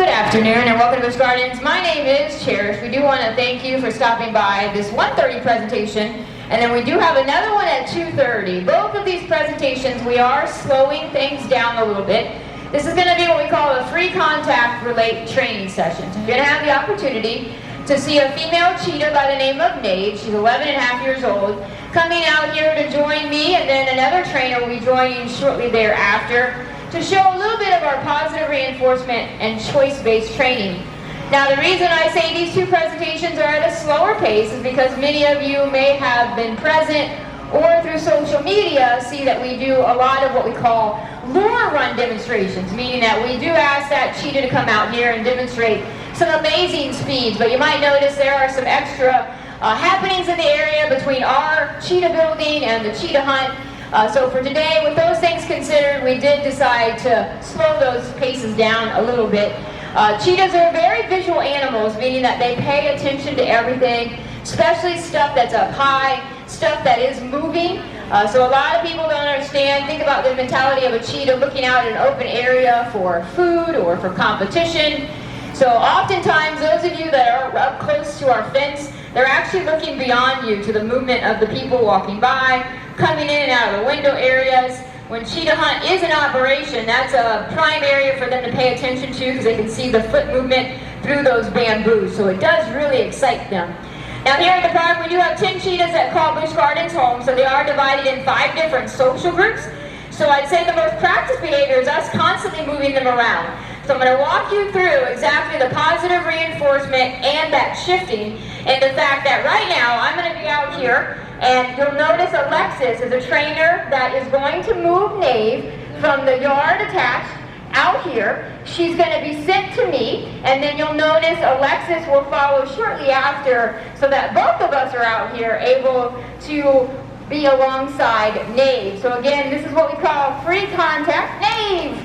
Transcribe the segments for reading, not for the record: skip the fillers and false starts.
Good afternoon and welcome to Busch Gardens. My name is Cherish. We do want to thank you for stopping by this 1:30 presentation, and then we do have another one at 2:30. Both of these presentations, we are slowing things down a little bit. This is going to be what we call a free contact relate training session. So you're going to have the opportunity to see a female cheetah by the name of Nave. She's 11 and a half years old, coming out here to join me, and then another trainer will be joining shortly thereafter to show a little bit of our positive reinforcement and choice-based training. Now, the reason I say these two presentations are at a slower pace is because many of you may have been present or through social media see that we do a lot of what we call lure run demonstrations, meaning that we do ask that cheetah to come out here and demonstrate some amazing speeds. But you might notice there are some extra happenings in the area between our cheetah building and the cheetah hunt. So for today, with those things considered, we did decide to slow those paces down a little bit. Cheetahs are very visual animals, meaning that they pay attention to everything, especially stuff that's up high, stuff that is moving. So a lot of people don't understand. Think about the mentality of a cheetah looking out in an open area for food or for competition. So oftentimes, those of you that are up close to our fence, they're actually looking beyond you to the movement of the people walking by, coming in and out of the window areas. When cheetah hunt is in operation, that's a prime area for them to pay attention to because they can see the foot movement through those bamboos. So it does really excite them. Now here in the park, we do have 10 cheetahs that call Busch Gardens home, so they are divided in 5 different social groups. So I'd say the most practiced behavior is us constantly moving them around. So I'm going to walk you through exactly the positive reinforcement and that shifting, and the fact that right now I'm going to be out here, and you'll notice Alexis is a trainer that is going to move Nave from the yard attached out here. She's going to be sent to me, and then you'll notice Alexis will follow shortly after, so that both of us are out here able to be alongside Nave. So again, this is what we call free contact. Nave!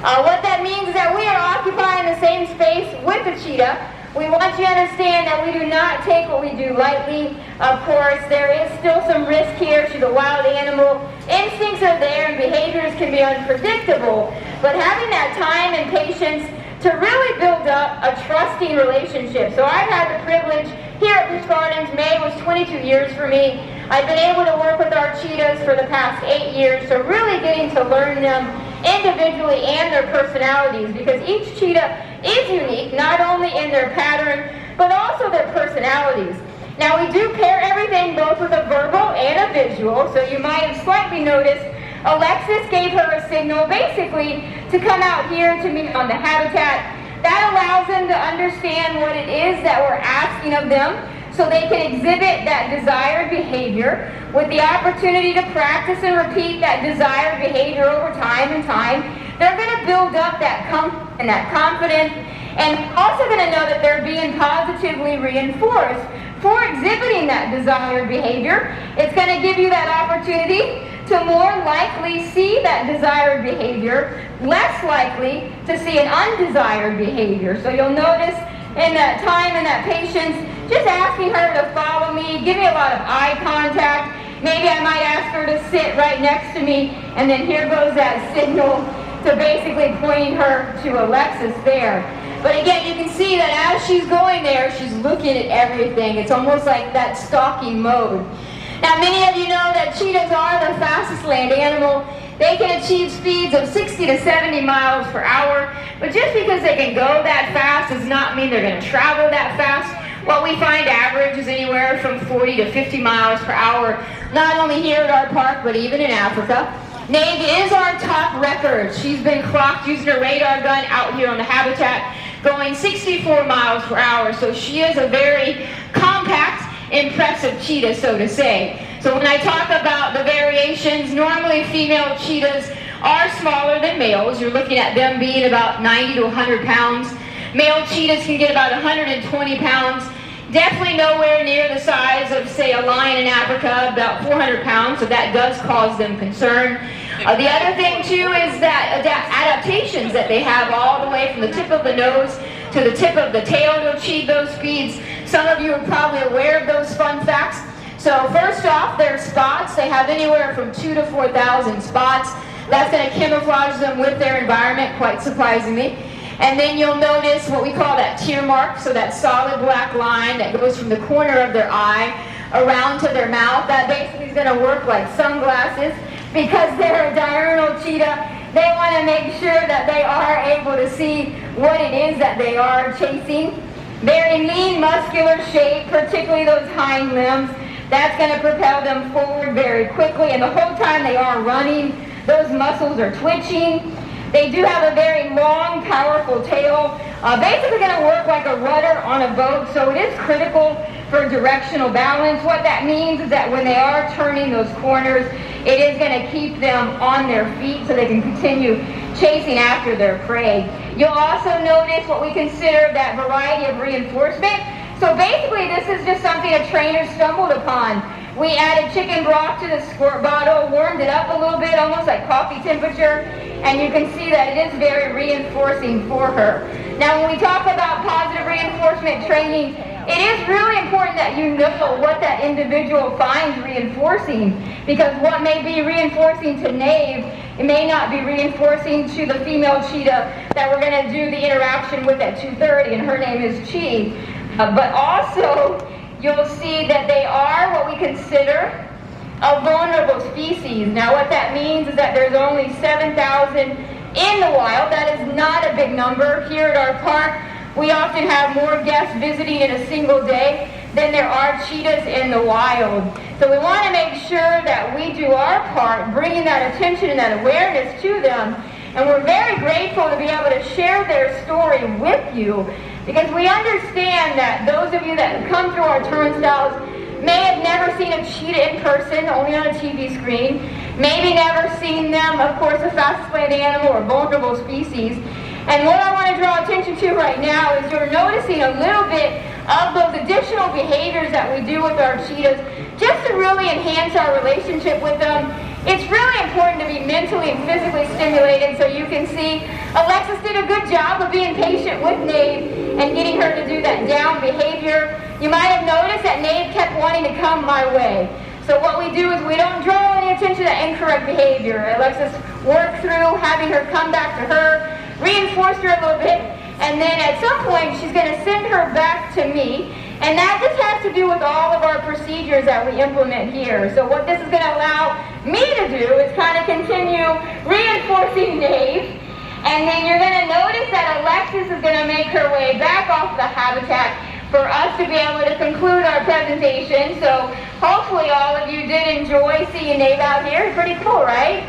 What that means is that we are occupying the same space with the cheetah. We want you to understand that we do not take what we do lightly. Of course, there is still some risk here. She's a wild animal. Instincts are there and behaviors can be unpredictable. But having that time and patience to really build up a trusting relationship. So I've had the privilege here at Busch Gardens. May was 22 years for me. I've been able to work with our cheetahs for the past 8 years, so really getting to learn them individually and their personalities, because each cheetah is unique, not only in their pattern, but also their personalities. Now we do pair everything both with a verbal and a visual, so you might have slightly noticed Alexis gave her a signal basically to come out here to me on the habitat. That allows them to understand what it is that we're asking of them, so they can exhibit that desired behavior with the opportunity to practice and repeat that desired behavior over time and time. They're going to build up that comfort and that confidence, and also going to know that they're being positively reinforced for exhibiting that desired behavior. It's going to give you that opportunity to more likely see that desired behavior, less likely to see an undesired behavior. So you'll notice in that time and that patience, just asking her to follow me, give me a lot of eye contact. Maybe I might ask her to sit right next to me, and then here goes that signal to basically pointing her to Alexis there. But again, you can see that as she's going there, she's looking at everything. It's almost like that stalking mode. Now, many of you know that cheetahs are the fastest land animal. They can achieve speeds of 60 to 70 miles per hour, but just because they can go that fast does not mean they're going to travel that fast. What we find average is anywhere from 40 to 50 miles per hour, not only here at our park, but even in Africa. Nave is our top record. She's been clocked using her radar gun out here on the habitat, going 64 miles per hour, so she is a very compact, impressive cheetah, so to say. So when I talk about the variations, normally female cheetahs are smaller than males. You're looking at them being about 90 to 100 pounds. Male cheetahs can get about 120 pounds. Definitely nowhere near the size of, say, a lion in Africa, about 400 pounds, so that does cause them concern. The other thing, too, is that adaptations that they have all the way from the tip of the nose to the tip of the tail to achieve those speeds. Some of you are probably aware of those fun facts. So first off, their spots, they have anywhere from 2,000 to 4,000 spots. That's going to camouflage them with their environment, quite surprisingly. And then you'll notice what we call that tear mark, so that solid black line that goes from the corner of their eye around to their mouth. That basically is going to work like sunglasses. Because they're a diurnal cheetah, they want to make sure that they are able to see what it is that they are chasing. Very lean, muscular shape, particularly those hind limbs. That's going to propel them forward very quickly, and the whole time they are running, those muscles are twitching. They do have a very long, powerful tail, basically going to work like a rudder on a boat, so it is critical for directional balance. What that means is that when they are turning those corners, it is going to keep them on their feet so they can continue chasing after their prey. You'll also notice what we consider that variety of reinforcement. So basically, this is just something a trainer stumbled upon. We added chicken broth to the squirt bottle, warmed it up a little bit, almost like coffee temperature, and you can see that it is very reinforcing for her. Now, when we talk about positive reinforcement training, it is really important that you know what that individual finds reinforcing, because what may be reinforcing to Nave, it may not be reinforcing to the female cheetah that we're going to do the interaction with at 2:30, and her name is Chi. But also, you'll see that they are what we consider a vulnerable species. Now, what that means is that there's only 7,000 in the wild. That is not a big number. Here at our park, we often have more guests visiting in a single day than there are cheetahs in the wild. So we want to make sure that we do our part, bringing that attention and that awareness to them. And we're very grateful to be able to share their story with you, because we understand that those of you that come through our turnstiles may have never seen a cheetah in person, only on a TV screen, maybe never seen them, of course, the fastest land animal or vulnerable species. And what I want to draw attention to right now is you're noticing a little bit of those additional behaviors that we do with our cheetahs just to really enhance our relationship with them. It's really important to be mentally and physically stimulated, so you can see Alexis did a good job of being patient with Nave and getting her to do that down behavior. You might have noticed that Nave kept wanting to come my way. So what we do is we don't draw any attention to incorrect behavior. Alexis worked through having her come back to her, reinforced her a little bit, and then at some point she's going to send her back to me. And that just has to do with all of our procedures that we implement here. So what this is going to allow me to do is kind of continue reinforcing Nave. And then you're going to notice that Alexis is going to make her way back off the habitat for us to be able to conclude our presentation. So hopefully all of you did enjoy seeing Nave out here. It's pretty cool, right?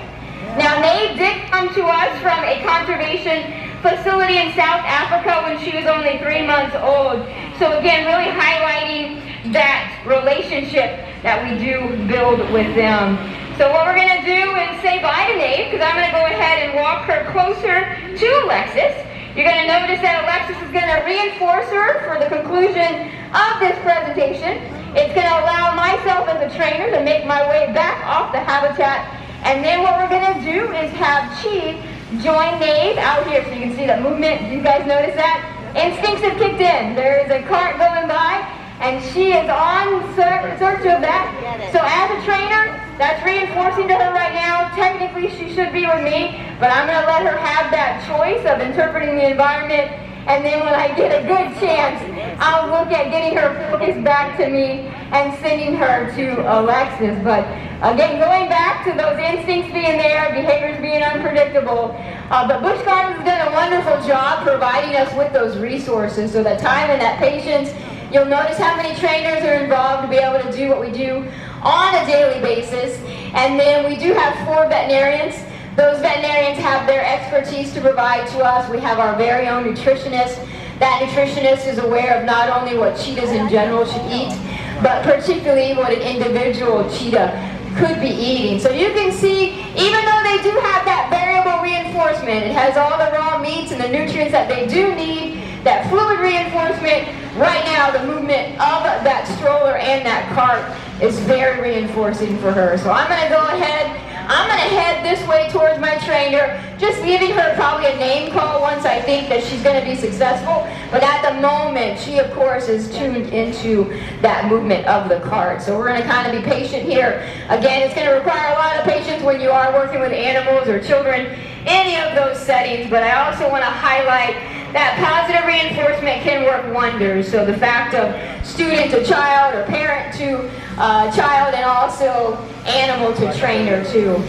Now, Nave did come to us from a conservation facility in South Africa when she was only 3 months old. So again, really highlighting that relationship that we do build with them. So what we're going to do is say bye to Nave, because I'm going to go ahead and walk her closer to Alexis. You're going to notice that Alexis is going to reinforce her for the conclusion of this presentation. It's going to allow myself as a trainer to make my way back off the habitat. And then what we're going to do is have Chi join Nave out here, so you can see the movement. Do you guys notice that? Instincts have kicked in. There is a cart going by, and she is on search of that. So as a trainer, that's reinforcing to her right now. Technically, she should be with me, but I'm going to let her have that choice of interpreting the environment. And then when I get a good chance, I'll look at getting her focused back to me and sending her to Alexis. But again, going back to those instincts being there, behaviors being unpredictable. But Busch Gardens has done a wonderful job providing us with those resources. So that time and that patience, you'll notice how many trainers are involved to be able to do what we do on a daily basis. And then we do have 4 veterinarians. Those veterinarians have their expertise to provide to us. We have our very own nutritionist. That nutritionist is aware of not only what cheetahs in general should eat, but particularly what an individual cheetah could be eating. So you can see, even though they do have that variable reinforcement, it has all the raw meats and the nutrients that they do need, that fluid reinforcement, right now the movement of that stroller and that cart is very reinforcing for her. So I'm going to go ahead, I'm going to head this way towards my trainer, just giving her probably a name call once I think that she's going to be successful. But at the moment, she of course is tuned into that movement of the cart. So we're going to kind of be patient here. Again, it's going to require a lot of patience when you are working with animals or children any of those settings, but I also want to highlight that positive reinforcement can work wonders. So the fact of student to child or parent to child, and also animal to trainer too.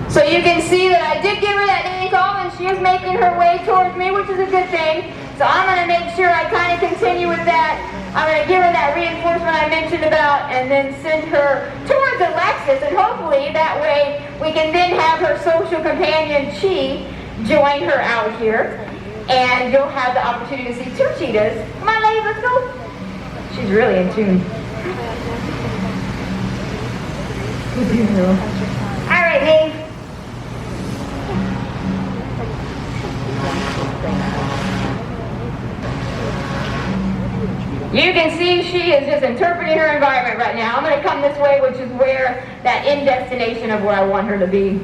So you can see that I did give her that name call, and she is making her way towards me, which is a good thing. So I'm going to make sure I kind of continue with that. I'm going to give her that reinforcement I mentioned about, and then send her towards Alexis, and hopefully that way we can then have her social companion, Chi, join her out here. And you'll have the opportunity to see two cheetahs. Come on, ladies, let's go. She's really in tune. All right, Nave. You can see she is just interpreting her environment right now. I'm going to come this way, which is where that end destination of where I want her to be.